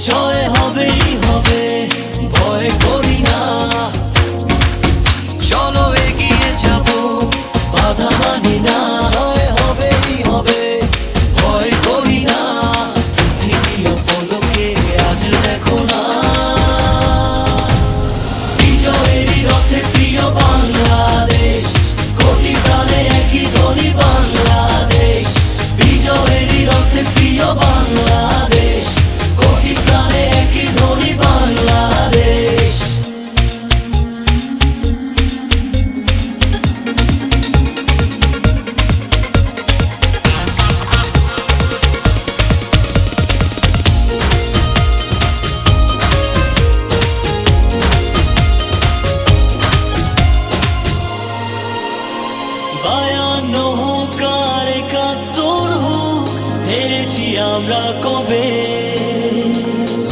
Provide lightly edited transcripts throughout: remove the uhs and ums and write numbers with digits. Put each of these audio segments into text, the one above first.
জয় হবেই হবে, ভয় করি না। চলো এগিয়ে যাব, বাধা মানি না। জয় হবেই হবে, ভয় করি না। পৃথিবী পলকে আজ দেখো না, বিজয়েরই রথে প্রিয় বাংলাদেশ। কোটি প্রাণে একই ধ্বনি বাংলাদেশ, বিজয়েরই রথে প্রিয় বাংলাদেশ। কোটি প্রাণে একই ধ্বনি বাংলাদেশ। বায়ান্ন হোক আর ৭১ হোক, হেরেছি আমরা কবে?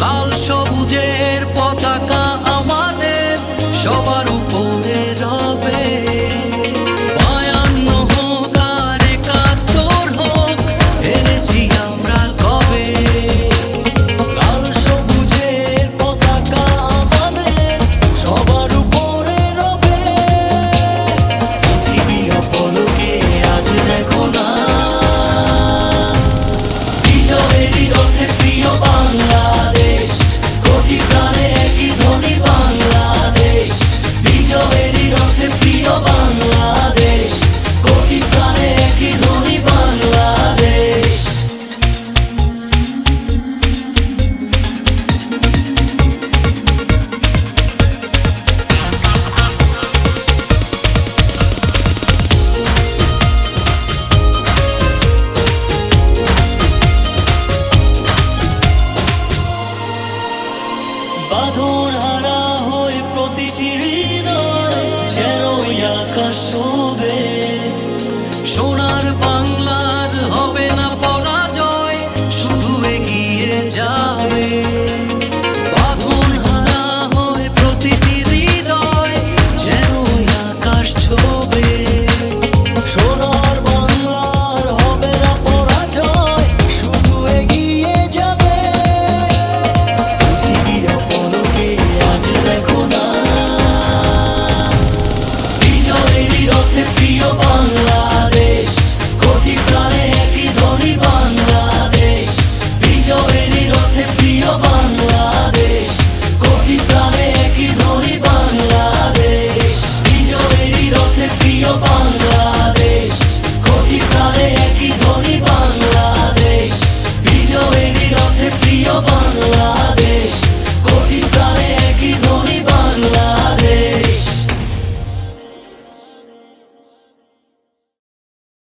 লাল সবুজের পতাকা আমাদের সবার উপরে রবে। বায়ান্ন হোক আর ৭১ হোক, হেরেছি আমরা কবে? লাল সবুজের পতাকা আমাদের সবার উপরে রবে। পৃথিবী পলকে আজ দেখো না, বিজয়েরই রথে প্রিয় বাংলাদেশ। কোটি প্রাণে একই ধ্বনি বাংলাদেশ, বিজয়েরই রথে প্রিয় বাংলাদেশ। কোটি প্রাণে একই ধ্বনি বাংলাদেশ। বাঁধন